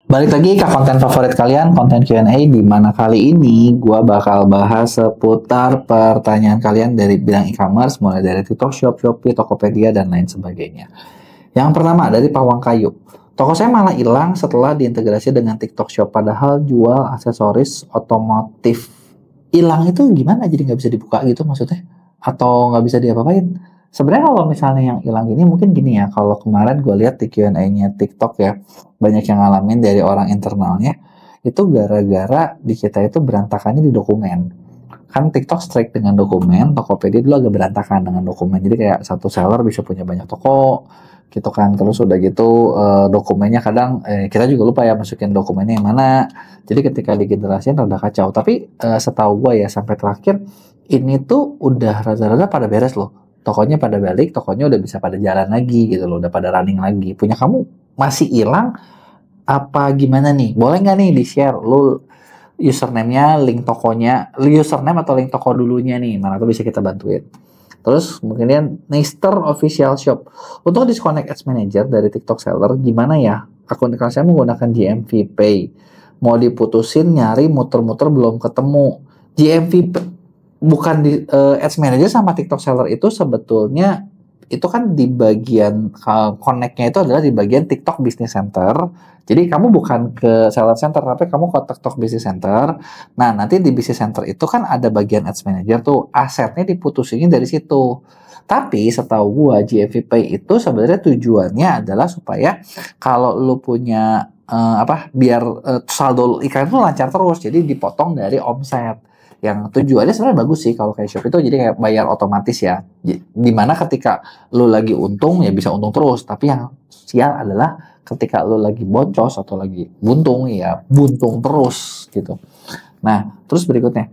Balik lagi ke konten favorit kalian, konten Q&A, di mana kali ini gue bakal bahas seputar pertanyaan kalian dari bidang e-commerce, mulai dari TikTok Shop, Shopee, Tokopedia, dan lain sebagainya. Yang pertama dari Pawang Kayu. Toko saya malah hilang setelah diintegrasi dengan TikTok Shop, padahal jual aksesoris otomotif. Hilang itu gimana? Jadi nggak bisa dibuka gitu maksudnya? Atau nggak bisa diapa-apain? Sebenarnya kalau misalnya yang hilang ini mungkin gini ya, kalau kemarin gue lihat di Q&A-nya TikTok ya, banyak yang ngalamin dari orang internalnya, itu gara-gara di kita itu berantakannya di dokumen. Kan TikTok strike dengan dokumen, Tokopedia dulu agak berantakan dengan dokumen, jadi kayak satu seller bisa punya banyak toko, gitu kan. Terus udah gitu dokumennya kadang kita juga lupa ya masukin dokumennya yang mana, jadi ketika digenerasiin rada kacau. Tapi setahu gue ya sampai terakhir, ini tuh udah rada-rada pada beres loh. Tokonya pada balik, tokonya udah bisa pada jalan lagi gitu loh, udah pada running lagi. Punya kamu masih hilang apa gimana nih? Boleh nggak nih di-share lu username-nya, link tokonya, username atau link toko dulunya nih, mana tuh bisa kita bantuin. Terus kemudian Neister Official Shop. Untuk disconnect Ads Manager dari TikTok Seller, gimana ya? Akun saya menggunakan GMV Pay. Mau diputusin, nyari, muter-muter belum ketemu. GMV bukan di Ads Manager sama TikTok Seller itu sebetulnya itu kan di bagian connect-nya itu adalah di bagian TikTok Business Center. Jadi kamu bukan ke Seller Center, tapi kamu ke TikTok Business Center. Nah, nanti di Business Center itu kan ada bagian Ads Manager tuh, asetnya diputusinnya dari situ. Tapi setahu gua GMV Pay itu sebenarnya tujuannya adalah supaya kalau lu punya biar saldo iklan itu lancar terus, jadi dipotong dari omset. Yang tujuannya sebenarnya bagus sih kalau kayak Shop itu, jadi kayak bayar otomatis ya. Dimana ketika lu lagi untung ya bisa untung terus, tapi yang sial adalah ketika lu lagi boncos atau lagi buntung ya buntung terus gitu. Nah, terus berikutnya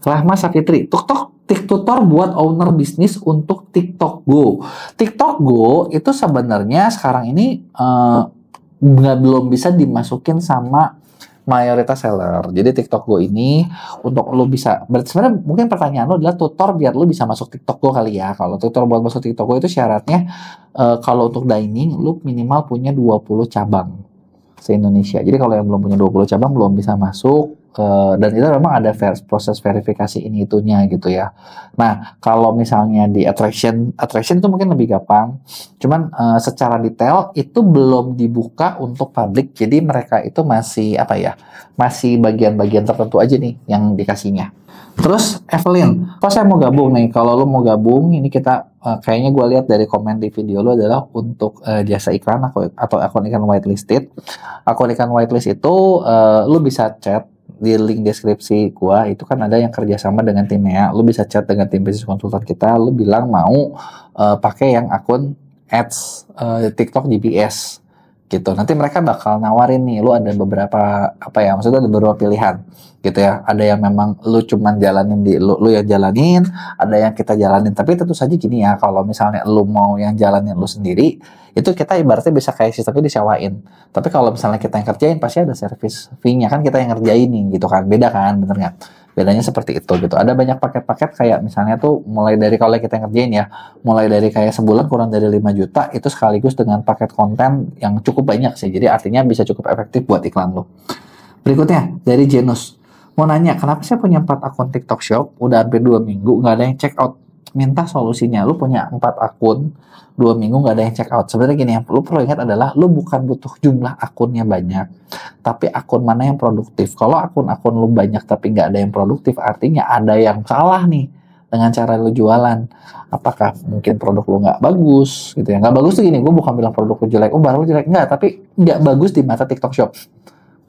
Rahma Safitri, tutor buat owner bisnis untuk TikTok Go. TikTok Go itu sebenarnya sekarang ini belum bisa dimasukin sama mayoritas seller. Jadi TikTok Go ini untuk lo bisa, sebenarnya mungkin pertanyaan lo adalah tutor biar lo bisa masuk TikTok Go kali ya. Kalau tutor buat masuk TikTok Go itu syaratnya kalau untuk dining lo minimal punya 20 cabang se-Indonesia. Jadi kalau yang belum punya 20 cabang belum bisa masuk, dan itu memang ada proses verifikasi ini itunya gitu ya. Nah, kalau misalnya di attraction itu mungkin lebih gampang. Cuman secara detail itu belum dibuka untuk publik. Jadi mereka itu masih masih bagian-bagian tertentu aja nih yang dikasihnya. Terus Evelyn, saya mau gabung nih. Kalau lo mau gabung, ini kita kayaknya gue lihat dari komen di video lo adalah untuk jasa iklan atau akun iklan whitelisted. Akun iklan whitelist itu lo bisa chat di link deskripsi gua, itu kan ada yang kerjasama dengan timnya. Lu bisa chat dengan tim bisnis konsultan kita, lu bilang mau pakai yang akun ads TikTok GPS gitu. Nanti mereka bakal nawarin nih, lu ada beberapa maksudnya ada beberapa pilihan gitu ya. Ada yang memang lu cuman jalanin lu yang jalanin, ada yang kita jalanin. Tapi tentu saja gini ya, kalau misalnya lu mau yang jalanin lu sendiri, itu kita ibaratnya bisa kayak sistemnya disewain. Tapi kalau misalnya kita yang kerjain, pasti ada service fee-nya, kan kita yang ngerjain nih gitu kan. Beda kan, bener nggak? Bedanya seperti itu gitu. Ada banyak paket-paket kayak misalnya tuh mulai dari kalau kita yang ngerjain ya, mulai dari kayak sebulan kurang dari 5 juta itu sekaligus dengan paket konten yang cukup banyak sih. Jadi artinya bisa cukup efektif buat iklan lo. Berikutnya dari Genus. Mau nanya, kenapa saya punya 4 akun TikTok Shop, udah hampir 2 minggu nggak ada yang check out. Minta solusinya. Lu punya 4 akun 2 minggu nggak ada yang check out. Sebenarnya gini, yang lu perlu ingat adalah lu bukan butuh jumlah akunnya banyak, tapi akun mana yang produktif. Kalau akun-akun lu banyak tapi nggak ada yang produktif, artinya ada yang salah nih dengan cara lu jualan. Apakah mungkin produk lu nggak bagus gitu ya? Nggak bagus tuh gini, gue bukan bilang produk lu jelek, barang lu jelek, nggak, tapi nggak bagus di mata TikTok Shop.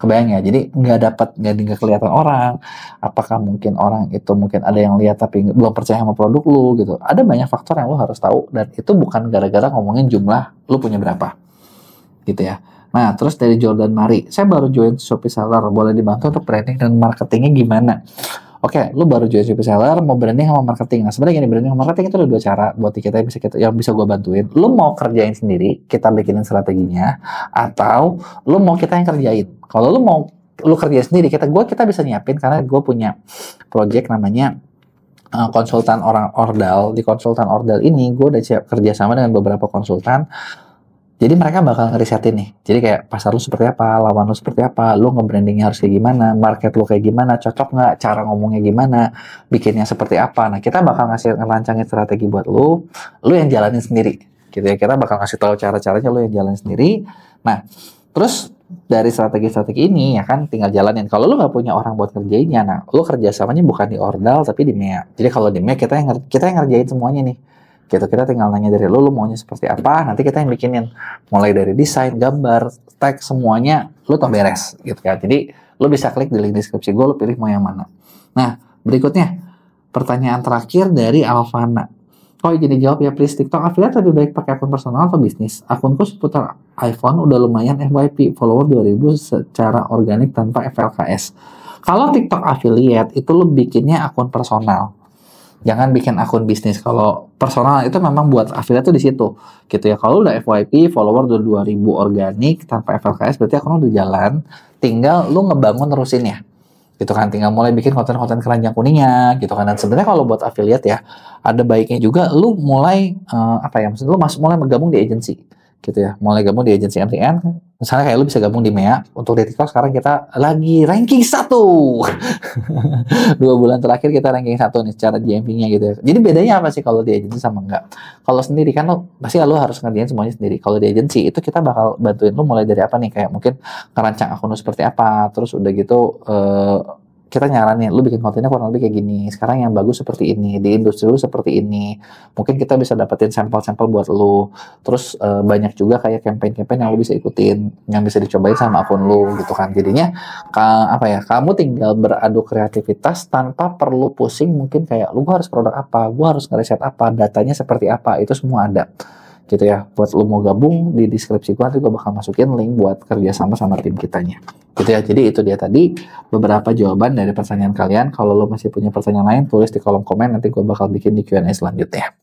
Kebayang ya, jadi nggak kelihatan orang. Apakah mungkin orang itu mungkin ada yang lihat tapi belum percaya sama produk lu gitu. Ada banyak faktor yang lu harus tahu, dan itu bukan gara-gara ngomongin jumlah lu punya berapa gitu ya. Nah, terus dari Jordan Mari, saya baru join Shopee Seller, boleh dibantu untuk branding dan marketingnya gimana? Oke, lu baru join Shopee Seller, mau branding sama marketing. Nah, sebenarnya gini, branding sama marketing itu ada 2 cara buat kita yang bisa gue bantuin. Lu mau kerjain sendiri, kita bikinin strateginya, atau lu mau kita yang kerjain. Kalau lu mau lu kerja sendiri, kita bisa nyiapin, karena gue punya project namanya konsultan orang ordal. Di konsultan ordal ini gue udah kerja sama dengan beberapa konsultan Jadi mereka bakal ngerisetin nih. Jadi kayak pasar lu seperti apa, lawan lu seperti apa, lu nge-brandingnya harus kayak gimana, market lu kayak gimana, cocok nggak, cara ngomongnya gimana, bikinnya seperti apa. Nah, kita bakal ngerancangin strategi buat lu yang jalanin sendiri. Gitu ya, kita bakal ngasih tahu cara-caranya, lu yang jalanin sendiri. Nah, terus dari strategi-strategi ini ya kan tinggal jalanin. Kalau lu nggak punya orang buat ngerjainnya, nah lu kerjasamanya bukan di Ordal tapi di MEA. Jadi kalau di MEA kita yang ngerjain semuanya nih. Gitu, kita tinggal nanya dari lu maunya seperti apa, nanti kita yang bikinin. Mulai dari desain, gambar, teks, semuanya lu tau beres gitu kan. Jadi lu bisa klik di link deskripsi gue, lu pilih mau yang mana. Nah, berikutnya pertanyaan terakhir dari Alvana. Oh, jadi jawab ya please, TikTok affiliate lebih baik pakai akun personal atau bisnis? Akunku seputar iPhone udah lumayan FYP, follower 2000 secara organik tanpa FLKS. Kalau TikTok affiliate itu lu bikinnya akun personal. Jangan bikin akun bisnis. Kalau personal itu memang buat affiliate tuh di situ. Gitu ya. Kalau udah FYP, follower udah 2000 organik tanpa FLKS, berarti akun udah jalan. Tinggal lu ngebangun terusin ya. Gitu kan, tinggal mulai bikin konten-konten keranjang kuningnya gitu kan. Dan sebenarnya kalau buat affiliate ya, ada baiknya juga lu mulai maksudnya lu mulai bergabung di agency gitu ya, mulai gabung di agency MTN. Misalnya kayak lu bisa gabung di MEA. Untuk di TikTok sekarang kita lagi ranking 1. 2 bulan terakhir kita ranking 1 nih secara GMV-nya gitu ya. Jadi bedanya apa sih kalau di agency sama enggak? Kalau sendiri kan lu pasti lu harus ngerjain semuanya sendiri. Kalau di agency itu kita bakal bantuin lu mulai dari apa nih, kayak mungkin ngerancang akun lu seperti apa, terus udah gitu kita nyaranin lu bikin kontennya kurang lebih kayak gini, sekarang yang bagus seperti ini, di industri lu seperti ini, mungkin kita bisa dapetin sampel-sampel buat lu. Terus banyak juga kayak campaign-campaign yang lu bisa ikutin, yang bisa dicobain sama akun lu gitu kan. Jadinya kamu tinggal beradu kreativitas tanpa perlu pusing mungkin kayak lu gua harus produk apa, gua harus ngeriset apa, datanya seperti apa, itu semua ada gitu ya. Buat lu mau gabung, di deskripsi gua nanti gua bakal masukin link buat kerjasama sama tim kitanya gitu ya. Jadi itu dia tadi beberapa jawaban dari pertanyaan kalian. Kalau lu masih punya pertanyaan lain, tulis di kolom komen, nanti gua bakal bikin di Q&A selanjutnya.